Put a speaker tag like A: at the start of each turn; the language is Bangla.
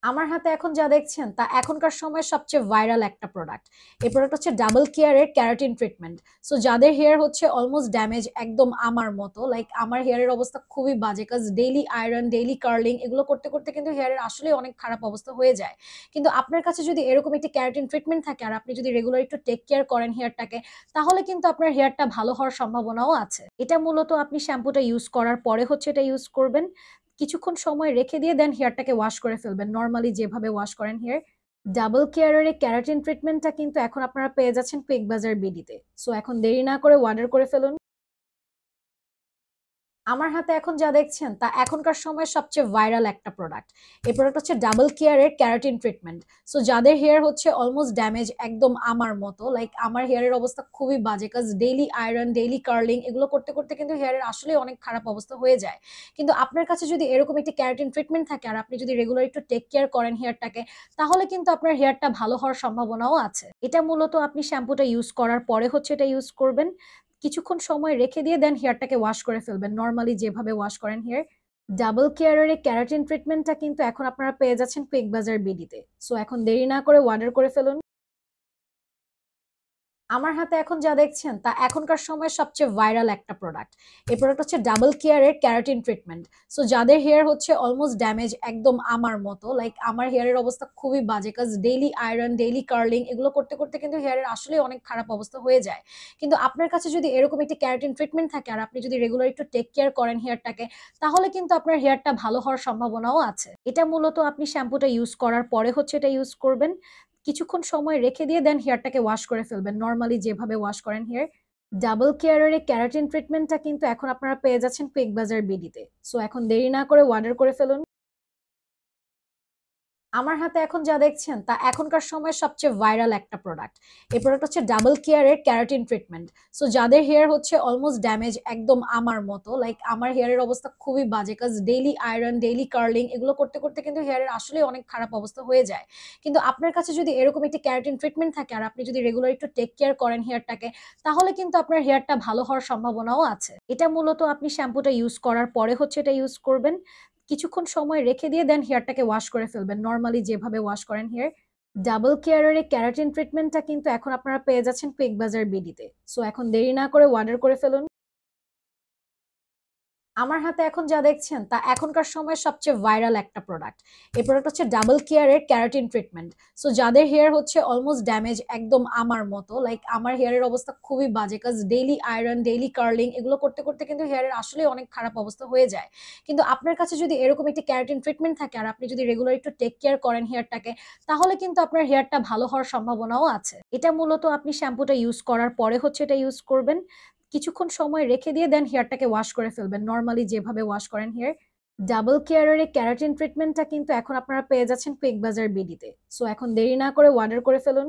A: আমার হাতে এখন যা দেখছেন তা এখনকার সময় সবচেয়ে ভাইরাল একটা প্রোডাক্ট। এই প্রোডাক্ট হচ্ছে ডাবল কেয়ারের ক্যারাটিন ট্রিটমেন্ট। সো যাদের হেয়ার হচ্ছে অলমোস্ট ড্যামেজ, একদম আমার মতো, লাইক আমার হেয়ারের অবস্থা খুবই বাজে, কাজ ডেইলি আয়রন, ডেইলি কার্লিং এগুলো করতে করতে কিন্তু হেয়ারের আসলে অনেক খারাপ অবস্থা হয়ে যায়। কিন্তু আপনার কাছে যদি এরকম একটি ক্যারাটিন ট্রিটমেন্ট থাকে আর আপনি যদি রেগুলার একটু টেক কেয়ার করেন হেয়ারটাকে, তাহলে কিন্তু আপনার হেয়ারটা ভালো হওয়ার সম্ভাবনাও আছে। এটা মূলত আপনি শ্যাম্পুটা ইউজ করার পরে হচ্ছে এটা ইউজ করবেন, কিছুক্ষণ সময় রেখে দিয়ে দেন হেয়ারটাকে ওয়াশ করে ফেলবেন নরমালি যেভাবে ওয়াশ করেন হেয়ার। ডাবল কেয়ারের এই ক্যারাটিন ট্রিটমেন্টটা কিন্তু এখন আপনারা পেয়ে যাচ্ছেন কুইক বাজার বিডিতে। সো এখন দেরি না করে অর্ডার করে ফেলুন। আমার হাতে এখন যা দেখছেন তা এখনকার সময় সবচেয়ে ভাইরাল একটা প্রোডাক্ট। এই প্রোডাক্ট হচ্ছে ডাবল কেয়ারের ক্যারাটিন ট্রিটমেন্ট। সো যাদের হেয়ার হচ্ছে অলমোস্ট ড্যামেজ, একদম আমার মতো, লাইক আমার হেয়ারের অবস্থা খুবই বাজে, কাজ ডেইলি আয়রন, ডেইলি কার্লিং এগুলো করতে করতে কিন্তু হেয়ারের আসলে অনেক খারাপ অবস্থা হয়ে যায়। কিন্তু আপনার কাছে যদি এরকম একটি ক্যারাটিন ট্রিটমেন্ট থাকে আর আপনি যদি রেগুলার একটু টেক কেয়ার করেন হেয়ারটাকে, তাহলে কিন্তু আপনার হেয়ারটা ভালো হওয়ার সম্ভাবনাও আছে। এটা মূলত আপনি শ্যাম্পুটা ইউজ করার পরে হচ্ছে এটা ইউজ করবেন, কিছুক্ষণ সময় রেখে দিয়ে দেন হেয়ারটাকে ওয়াশ করে ফেলবেন নরমালি যেভাবে ওয়াশ করেন হেয়ার। ডাবল কেয়ারের এই ক্যারাটিন ট্রিটমেন্টটা কিন্তু এখন আপনারা পেয়ে যাচ্ছেন কুইক বাজার বিডিতে। সো এখন দেরি না করে অর্ডার করে ফেলুন। আমার হাতে এখন যা দেখছেন তা এখনকার সময় সবচেয়ে ভাইরাল একটা প্রোডাক্ট। এই প্রোডাক্ট হচ্ছে ডাবল কেয়ারের ক্যারাটিন ট্রিটমেন্ট। সো যাদের হেয়ার হচ্ছে অলমোস্ট ড্যামেজ, একদম আমার মতো, লাইক আমার হেয়ারের অবস্থা খুবই বাজে, কাজ ডেইলি আয়রন, ডেইলি কার্লিং এগুলো করতে করতে কিন্তু হেয়ারের আসলে অনেক খারাপ অবস্থা হয়ে যায়। কিন্তু আপনার কাছে যদি এরকম একটি ক্যারাটিন ট্রিটমেন্ট থাকে আর আপনি যদি রেগুলার একটু টেক কেয়ার করেন হেয়ারটাকে, তাহলে কিন্তু আপনার হেয়ারটা ভালো হওয়ার সম্ভাবনাও আছে। এটা মূলত আপনি শ্যাম্পুটা ইউজ করার পরে হচ্ছে এটা ইউজ করবেন, কিছুক্ষণ সময় রেখে দিয়ে দেন হেয়ারটাকে ওয়াশ করে ফেলবেন নরমালি যেভাবে ওয়াশ করেন হেয়ার। ডাবল কেয়ারের এই ক্যারাটিন ট্রিটমেন্টটা কিন্তু এখন আপনারা পেয়ে যাচ্ছেন কুইক বাজার বিডিতে। সো এখন দেরি না করে অর্ডার করে ফেলুন। আমার হাতে এখন যা দেখছেন তা এখনকার সময় সবচেয়ে ভাইরাল একটা প্রোডাক্ট। এই প্রোডাক্ট হচ্ছে ডাবল কেয়ারের ক্যারাটিন ট্রিটমেন্ট। সো যাদের হেয়ার হচ্ছে অলমোস্ট ড্যামেজ, একদম আমার মতো, লাইক আমার হেয়ারের অবস্থা খুবই বাজে, কাজ ডেইলি আয়রন, ডেইলি কার্লিং এগুলো করতে করতে কিন্তু হেয়ারের আসলে অনেক খারাপ অবস্থা হয়ে যায়। কিন্তু আপনার কাছে যদি এরকম একটি ক্যারাটিন ট্রিটমেন্ট থাকে আর আপনি যদি রেগুলার একটু টেক কেয়ার করেন হেয়ারটাকে, তাহলে কিন্তু আপনার হেয়ারটা ভালো হওয়ার সম্ভাবনাও আছে। এটা মূলত আপনি শ্যাম্পুটা ইউজ করার পরে হচ্ছে এটা ইউজ করবেন, কিছুক্ষণ সময় রেখে দিয়ে দেন হেয়ারটাকে ওয়াশ করে ফেলবেন নরমালি যেভাবে ওয়াশ করেন হেয়ার। ডাবল কেয়ারের এই ক্যারাটিন ট্রিটমেন্টটা কিন্তু এখন আপনারা পেয়ে যাচ্ছেন কুইক বাজার বিডিতে। সো এখন দেরি না করে অর্ডার করে ফেলুন। আমার হাতে এখন যা দেখছেন তা এখনকার সময় সবচেয়ে ভাইরাল একটা প্রোডাক্ট। এই প্রোডাক্ট হচ্ছে ডাবল কেয়ারের ক্যারাটিন ট্রিটমেন্ট। সো যাদের হেয়ার হচ্ছে অলমোস্ট ড্যামেজ, একদম আমার মতো, লাইক আমার হেয়ারের অবস্থা খুবই বাজে, কাজ ডেইলি আয়রন, ডেইলি কার্লিং এগুলো করতে করতে কিন্তু হেয়ারের আসলে অনেক খারাপ অবস্থা হয়ে যায়। কিন্তু আপনার কাছে যদি এরকম একটি ক্যারাটিন ট্রিটমেন্ট থাকে আর আপনি যদি রেগুলার একটু টেক কেয়ার করেন হেয়ারটাকে, তাহলে কিন্তু আপনার হেয়ারটা ভালো হওয়ার সম্ভাবনাও আছে। এটা মূলত আপনি শ্যাম্পুটা ইউজ করার পরে হচ্ছে এটা ইউজ করবেন, কিছুক্ষণ সময় রেখে দিয়ে দেন হেয়ারটাকে ওয়াশ করে ফেলবেন নরমালি যেভাবে ওয়াশ করেন হেয়ার। ডাবল কেয়ারের এই ক্যারাটিন ট্রিটমেন্টটা কিন্তু এখন আপনারা পেয়ে যাচ্ছেন কুইক বাজার বিডিতে। সো এখন দেরি না করে অর্ডার করে ফেলুন।